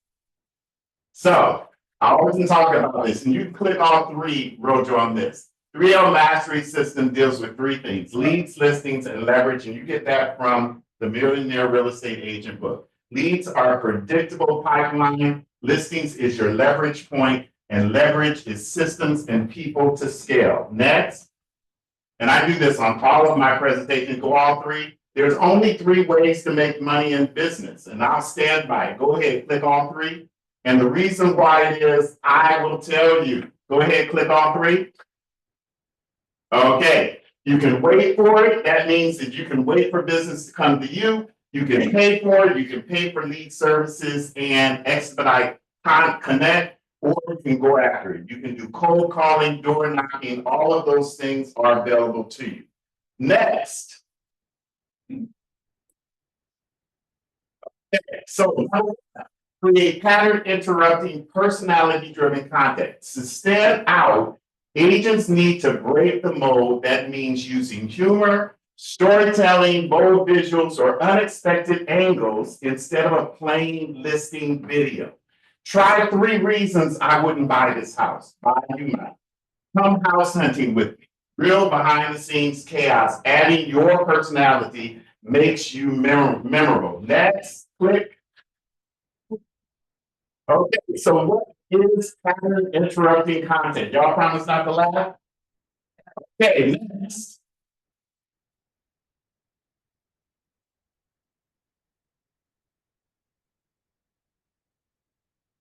So I always talk about this, and you can click all 3, Rojo, on this. 3L Mastery System deals with 3 things: leads, listings, and leverage. And you get that from the Millionaire Real Estate Agent book. Leads are a predictable pipeline. Listings is your leverage point, and leverage is systems and people to scale. Next. And I do this on all of my presentations, go all 3. There's only 3 ways to make money in business, and I'll stand by it. Go ahead, click all 3. And the reason why it is, I will tell you. Go ahead, click all 3. Okay, you can wait for it. That means that you can wait for business to come to you. You can pay for it. You can pay for lead services and expedite connect, or you can go after it. You can do cold calling, door knocking. All of those things are available to you. Next. Okay, so create pattern interrupting personality driven content. To stand out, agents need to break the mold. That means using humor, storytelling, bold visuals, or unexpected angles instead of a plain listing video. Try 3 reasons I wouldn't buy this house. Why you might. Come house hunting with me. Real behind the scenes chaos. Adding your personality makes you memorable. Next, click. Okay, so what is pattern interrupting content? Y'all promise not to laugh? Okay, next.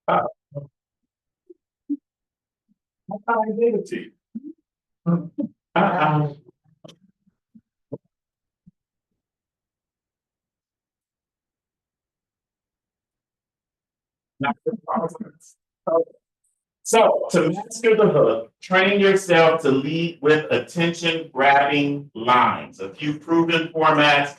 I thought I gave it to you. So to master the hook, train yourself to lead with attention grabbing lines. A few proven formats: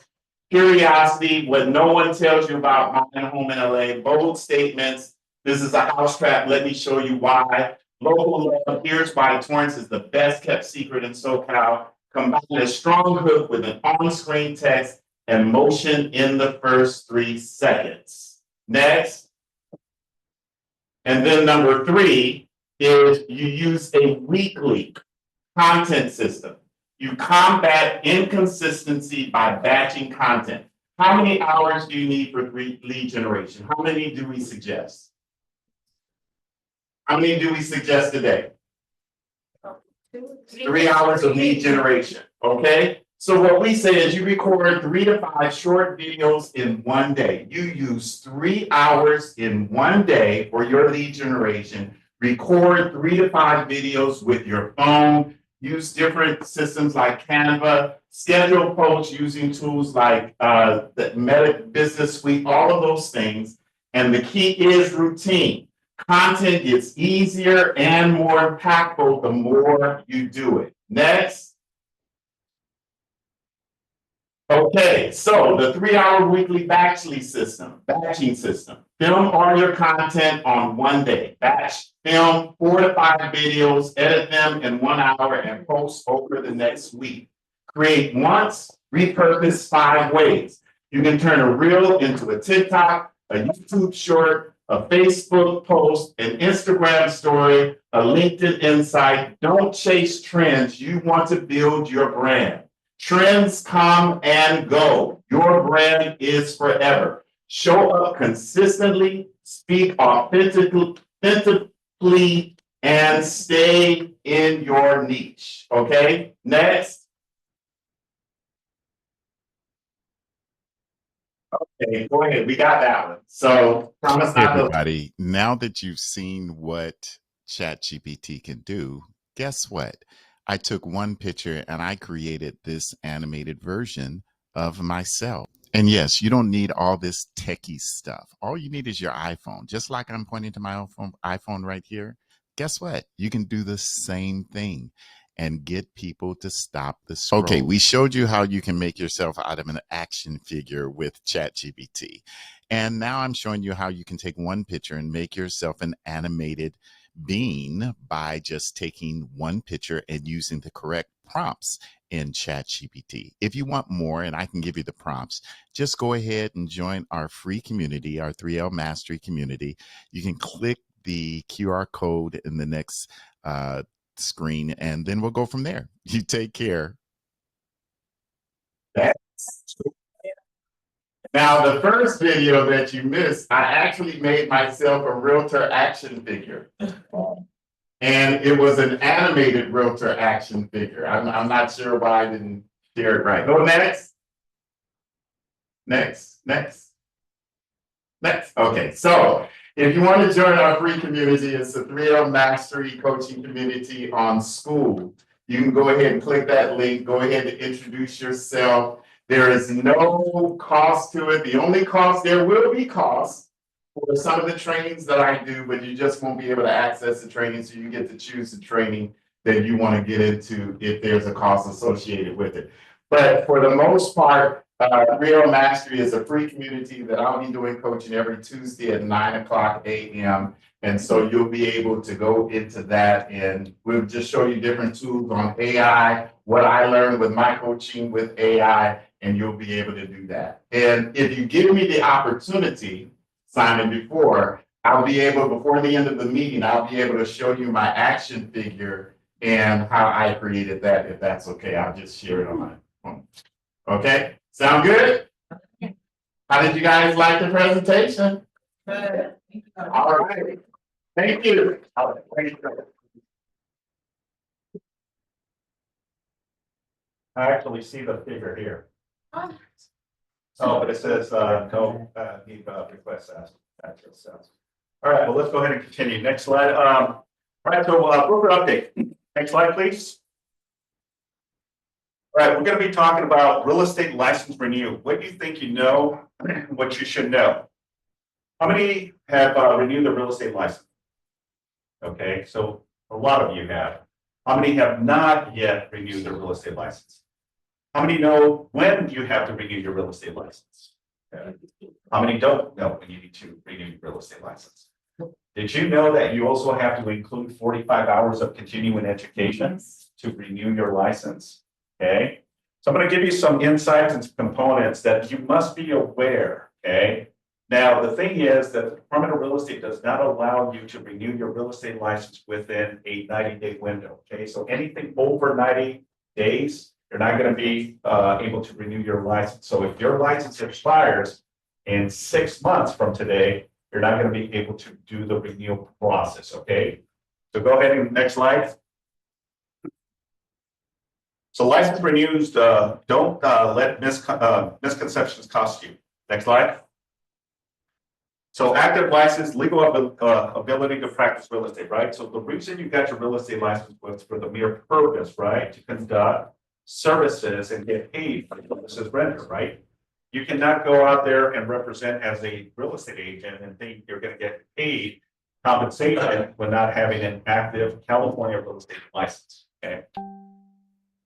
curiosity, what no one tells you about buying a home in LA, bold statements. This is a house trap. Let me show you why. Local love. Here's why Torrance is the best kept secret in SoCal. Combine a strong hook with an on-screen text and motion in the first 3 seconds. Next. And then number 3 is you use a weekly content system. You combat inconsistency by batching content. How many hours do you need for lead generation? How many do we suggest? How many do we suggest today? 3 hours of lead generation, okay? So what we say is you record 3 to 5 short videos in one day. You use 3 hours in one day for your lead generation. Record 3 to 5 videos with your phone. Use different systems like Canva. Schedule posts using tools like the Meta Business Suite, all of those things. And the key is routine. Content gets easier and more impactful the more you do it. Next. Okay, so the 3-hour weekly batching system. Film all your content on one day. Batch, film 4 to 5 videos, edit them in 1 hour, and post over the next week. Create once, repurpose 5 ways. You can turn a reel into a TikTok, a YouTube short, a Facebook post, an Instagram story, a LinkedIn insight. Don't chase trends. You want to build your brand. Trends come and go. Your brand is forever. Show up consistently, speak authentically, and stay in your niche. Okay, next. Okay, go ahead. We got that one. So, promise not to. Everybody, now that you've seen what ChatGPT can do, guess what? I took one picture and I created this animated version of myself. And yes, you don't need all this techie stuff. All you need is your iPhone. Just like I'm pointing to my iPhone right here. Guess what? You can do the same thing and get people to stop the scroll. Okay, we showed you how you can make yourself out of an action figure with ChatGPT. And now I'm showing you how you can take one picture and make yourself an animated being by just taking one picture and using the correct prompts in ChatGPT. If you want more, and I can give you the prompts, just go ahead and join our free community, our 3L Mastery community. You can click the QR code in the next screen, and then we'll go from there. You take care. Now, the first video that you missed, I actually made myself a realtor action figure. And it was an animated realtor action figure. I'm not sure why I didn't share it right. Go next. Next. Okay, so if you want to join our free community, it's the 3L Mastery Coaching Community on School. You can go ahead and click that link. Go ahead and introduce yourself. There is no cost to it. The only cost, there will be costs for some of the trainings that I do, but you just won't be able to access the training. So you get to choose the training that you want to get into if there's a cost associated with it. But for the most part, 3L Mastery is a free community that I'll be doing coaching every Tuesday at 9:00 a.m. And so you'll be able to go into that, and we'll just show you different tools on AI, what I learned with my coaching with AI, and you'll be able to do that. And if you give me the opportunity, Simon, before the end of the meeting, I'll be able to show you my action figure and how I created that, if that's okay. I'll just share it on my phone. Okay, sound good? How did you guys like the presentation? Good. All right, thank you. I actually see the figure here. Oh, but it says, no, need request access. All right, well, let's go ahead and continue. Next slide. All right, so broker update. Next slide, please. All right, we're going to be talking about real estate license renewal. What do you think you know? What you should know? How many have renewed their real estate license? Okay, so a lot of you have. How many have not yet renewed their real estate license? How many know when you have to renew your real estate license? Okay. How many don't know when you need to renew your real estate license? Did you know that you also have to include 45 hours of continuing education to renew your license? Okay, so I'm going to give you some insights and some components that you must be aware. Okay, now the thing is that the Department of Real Estate does not allow you to renew your real estate license within a 90-day window. Okay, so anything over 90 days, you're not going to be able to renew your license. So if your license expires in 6 months from today, you're not going to be able to do the renewal process. Okay, so go ahead and next slide. So license renews, don't let misconceptions cost you. Next slide. So active license, legal ability to practice real estate, right? So the reason you got your real estate license was for the mere purpose, right? To conduct services and get paid for services rendered, right? You cannot go out there and represent as a real estate agent and think you're going to get paid compensation when not having an active California real estate license. Okay.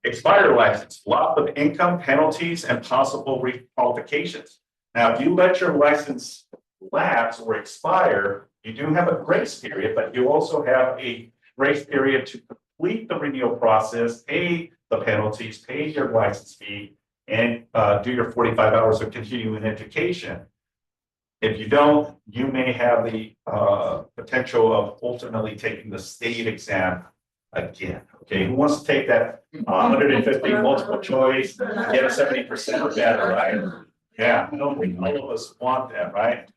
Expired license, loss of income, penalties, and possible requalifications. Now, if you let your license lapse or expire, you do have a grace period, but you also have a grace period to complete the renewal process, pay the penalties, pay your license fee, and do your 45 hours of continuing education. If you don't, you may have the potential of ultimately taking the state exam again. Okay, who wants to take that 150 multiple choice, get a 70% or better, right? Yeah, I don't think all of us want that, right?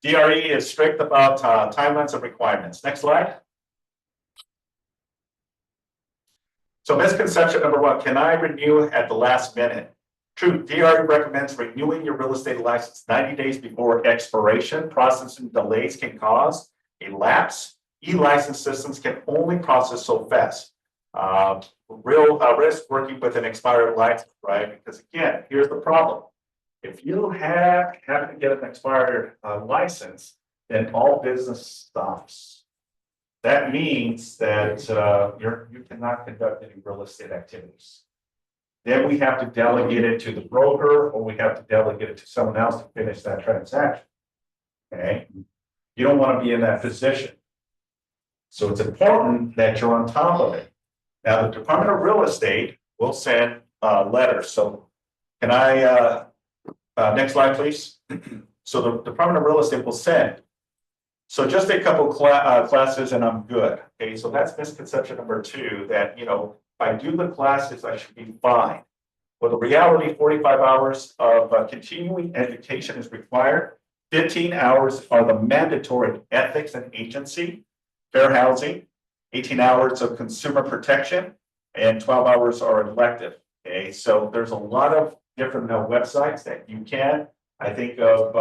DRE is strict about timelines and requirements. Next slide. So misconception number one, can I renew at the last minute? True, DRE recommends renewing your real estate license 90 days before expiration. Processing delays can cause a lapse. E-license systems can only process so fast. Real risk working with an expired license, right? Because again, here's the problem. If you have to get an expired license, then all business stops. That means that you cannot conduct any real estate activities. Then we have to delegate it to the broker, or we have to delegate it to someone else to finish that transaction. Okay, you don't want to be in that position. So it's important that you're on top of it. Now, the Department of Real Estate will send letters. So can I, next slide, please. So the Department of Real Estate will send. So just a couple classes and I'm good. Okay, so that's misconception number two, that, you know, if I do the classes, I should be fine. Well, the reality, 45 hours of continuing education is required. 15 hours are the mandatory ethics and agency, fair housing, 18 hours of consumer protection, and 12 hours are elective. Okay, so there's a lot of different websites that you can. I think of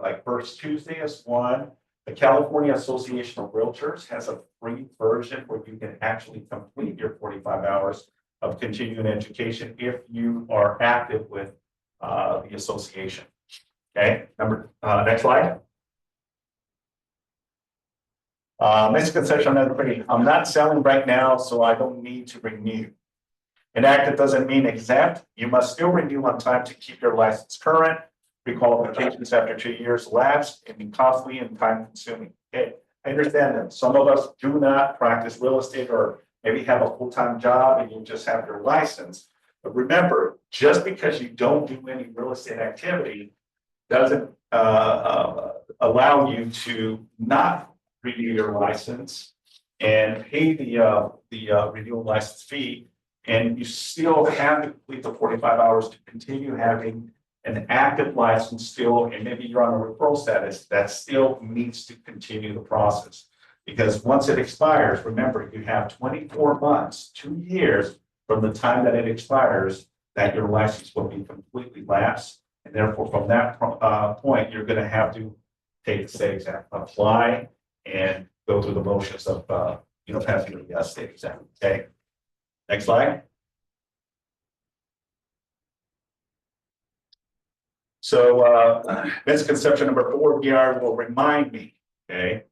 like First Tuesday is one. The California Association of Realtors has a free version where you can actually complete your 45 hours of continuing education if you are active with the association. Okay, next slide. Misconception number three, I'm not selling right now, so I don't need to renew. Inactive doesn't mean exempt. You must still renew on time to keep your license current. Requalifications after 2 years lapse can be costly and time consuming. Okay, I understand that some of us do not practice real estate or maybe have a full-time job and you just have your license. But remember, just because you don't do any real estate activity doesn't allow you to not renew your license and pay the renewal license fee, and you still have to complete the 45 hours to continue having an active license still, and maybe you're on a referral status, that still needs to continue the process. Because once it expires, remember, you have 24 months, 2 years from the time that it expires, that your license will be completely lapsed. And therefore, from that point, you're going to have to take the state exam, apply, and go through the motions of passing the state exam. Okay. Next slide. So misconception number 4, DR will remind me. Okay.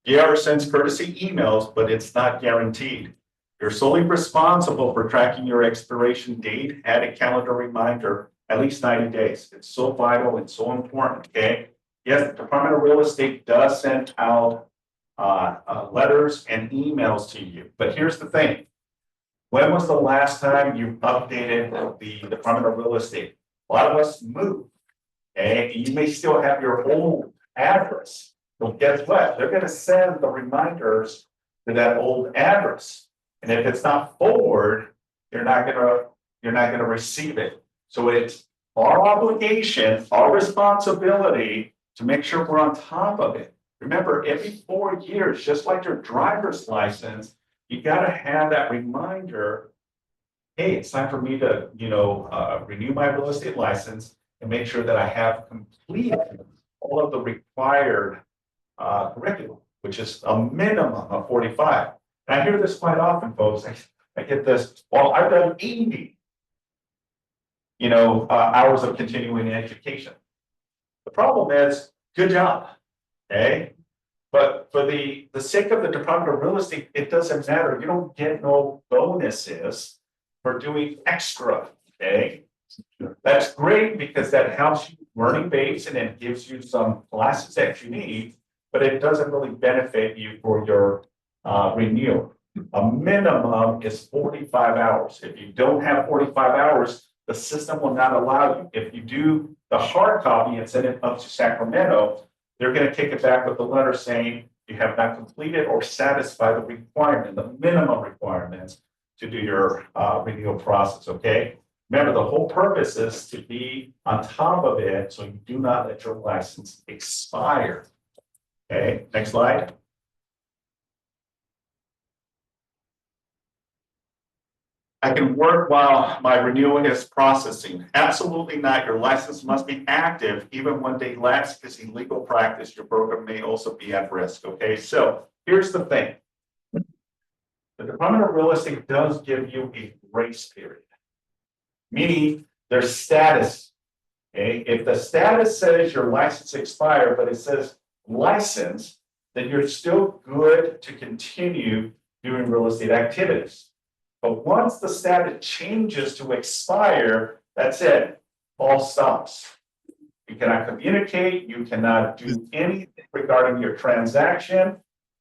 DR sends courtesy emails, but it's not guaranteed. You're solely responsible for tracking your expiration date. Add a calendar reminder at least 90 days. It's so vital and so important, okay? Yes, the Department of Real Estate does send out letters and emails to you, but here's the thing. When was the last time you updated the Department of Real Estate? A lot of us moved, okay? You may still have your old address. So guess what? They're gonna send the reminders to that old address. And if it's not forward, you're not gonna receive it. So it's our obligation, our responsibility to make sure we're on top of it. Remember, every 4 years, just like your driver's license, you gotta have that reminder. Hey, it's time for me to, renew my real estate license and make sure that I have completed all of the required curriculum, which is a minimum of 45. And I hear this quite often, folks. I get this, well, I've done 80, hours of continuing education. The problem is, good job, okay? But for the sake of the Department of Real Estate, it doesn't matter. You don't get no bonuses for doing extra, okay? That's great because that helps you learning base and it gives you some classes that you need, but it doesn't really benefit you for your renewal. A minimum is 45 hours. If you don't have 45 hours, the system will not allow you. If you do the hard copy and send it up to Sacramento, they're going to kick it back with a letter saying you have not completed or satisfied the requirement, the minimum requirements to do your renewal process, okay? Remember, the whole purpose is to be on top of it so you do not let your license expire. Okay, next slide. I can work while my renewal is processing. Absolutely not. Your license must be active even when they lapse because illegal practice. Your broker may also be at risk. Okay, so here's the thing. The Department of Real Estate does give you a grace period, meaning their status. Okay, if the status says your license expired, but it says license, then you're still good to continue doing real estate activities. But once the status changes to expire, that's it, all stops. You cannot communicate, you cannot do anything regarding your transaction.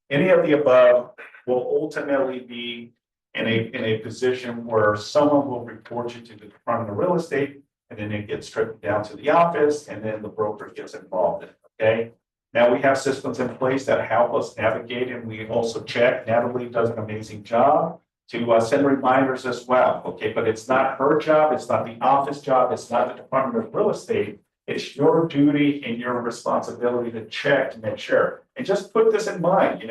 Any of the above will ultimately be in a position where someone will report you to the Department of Real Estate, and then it gets stripped down to the office, and then the broker gets involved in it, okay? Now we have systems in place that help us navigate, and we also check. Natalie does an amazing job to send reminders as well, okay? But it's not her job, it's not the office job, it's not the Department of Real Estate. It's your duty and your responsibility to check to make sure. And just put this in mind,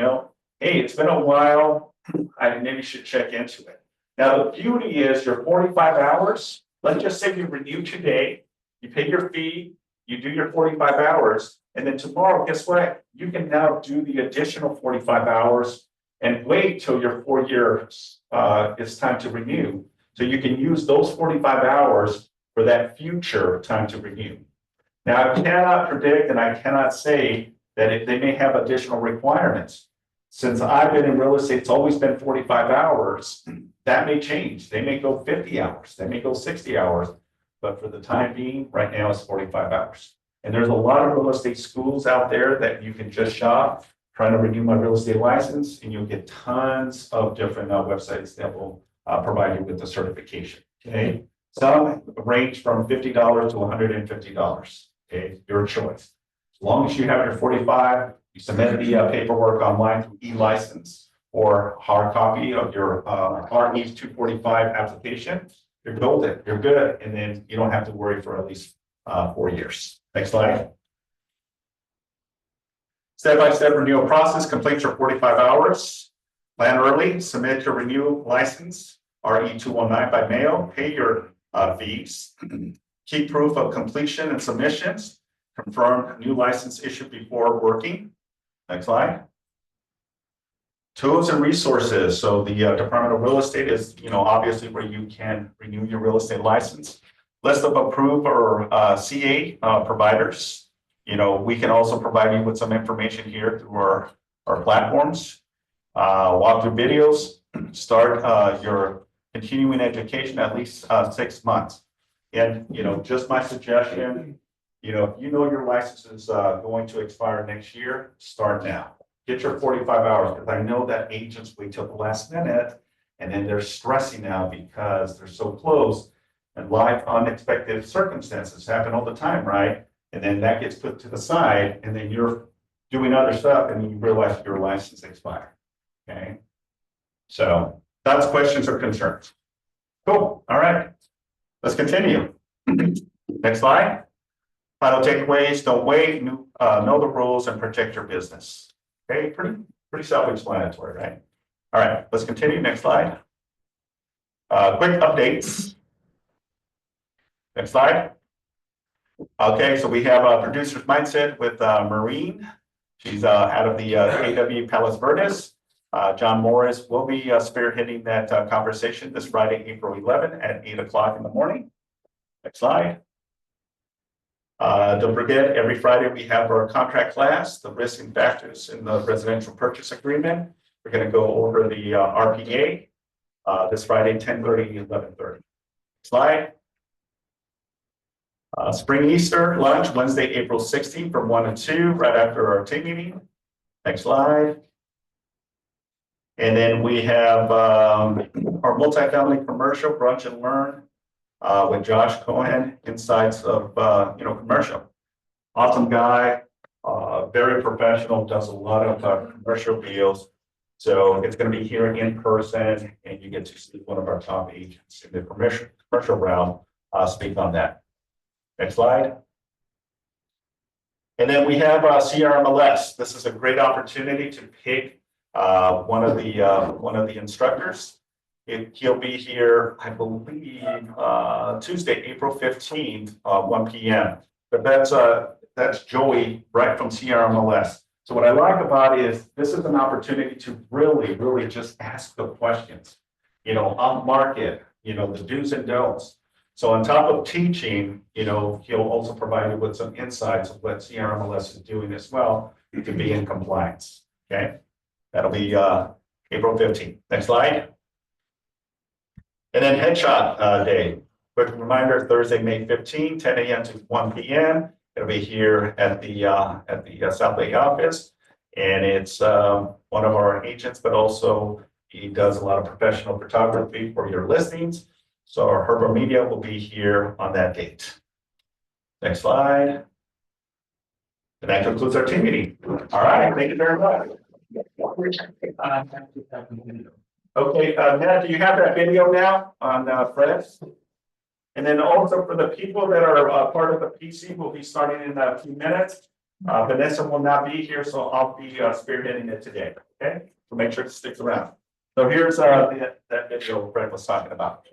hey, it's been a while, I maybe should check into it. Now, the beauty is your 45 hours, let's just say you renew today, you pay your fee, you do your 45 hours, and then tomorrow, guess what? You can now do the additional 45 hours and wait till your 4 years it's time to renew. So you can use those 45 hours for that future time to renew. Now, I cannot predict and I cannot say that if they may have additional requirements. Since I've been in real estate, it's always been 45 hours. That may change. They may go 50 hours. They may go 60 hours. But for the time being, right now it's 45 hours. And there's a lot of real estate schools out there that you can just shop, trying to renew my real estate license, and you'll get tons of different websites that will provide you with the certification, okay? Some range from $50 to $150, okay? Your choice. As long as you have your 45, you submit the paperwork online through e-license or hard copy of your RE 245 application, you're golden, you're good, and then you don't have to worry for at least 4 years. Next slide. Step-by-step renewal process, complaints are 45 hours. Plan early, submit your renewal license, RE 219 by mail, pay your fees. Keep proof of completion and submissions. Confirm new license issued before working. Next slide. Tools and resources. So the Department of Real Estate is, obviously where you can renew your real estate license. List of approved or CA providers. We can also provide you with some information here through our platforms. Walkthrough videos. start your continuing education at least 6 months. And, just my suggestion, if you know your license is going to expire next year, start now. Get your 45 hours, because I know that agents wait till the last minute, and then they're stressing now because they're so close. And life unexpected circumstances happen all the time, right? And then that gets put to the side, and then you're doing other stuff, and you realize your license expired. Okay. So that's questions or concerns. Cool. All right. Let's continue. Next slide. Final takeaways: don't wait. Know the rules and protect your business. Okay. Pretty self-explanatory, right? All right. Let's continue. Next slide. Quick updates. Next slide. Okay, so we have a producer's mindset with Maureen. She's out of the KW Palos Verdes. John Morris will be spearheading that conversation this Friday, April 11 at 8 o'clock in the morning. Next slide. Don't forget, every Friday we have our contract class, the risk and factors in the residential purchase agreement. We're going to go over the RPA this Friday, 10:30, 11:30. Slide. Spring Easter lunch, Wednesday, April 16th from 1 to 2, right after our team meeting. Next slide. And then we have our multifamily commercial brunch and learn with Josh Cohen, insights of commercial. Awesome guy, very professional, does a lot of commercial deals. So it's going to be here in person, and you get to see one of our top agents in the commercial realm speak on that. Next slide. And then we have CRMLS. This is a great opportunity to pick one of the instructors. He'll be here, I believe, Tuesday, April 15th, 1 p.m. But that's Joey right from CRMLS. So what I like about it is this is an opportunity to really just ask the questions, on market, the do's and don'ts. So on top of teaching, he'll also provide you with some insights of what CRMLS is doing as well to be in compliance. Okay, that'll be April 15th. Next slide. And then headshot day. Quick reminder: Thursday, May 15, 10 a.m. to 1 p.m. It'll be here at the South Lake office, and it's one of our agents, but also he does a lot of professional photography for your listings. So our Herbal Media will be here on that date. Next slide. And that concludes our team meeting. All right, thank you very much. Okay, Ned, do you have that video now on Fred's? And then also for the people that are part of the PC, we'll be starting in a few minutes. Vanessa will not be here, so I'll be spearheading it today. Okay, so make sure to stick around. So here's that video Fred was talking about.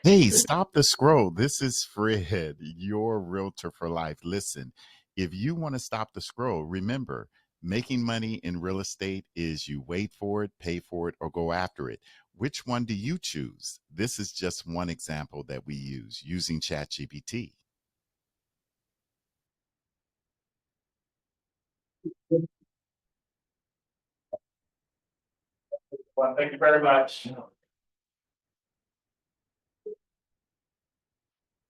Hey, stop the scroll. This is Fred, your realtor for life. Listen, if you want to stop the scroll, remember, making money in real estate is you wait for it, pay for it, or go after it. Which one do you choose? This is just one example that we use using ChatGPT. Well, thank you very much.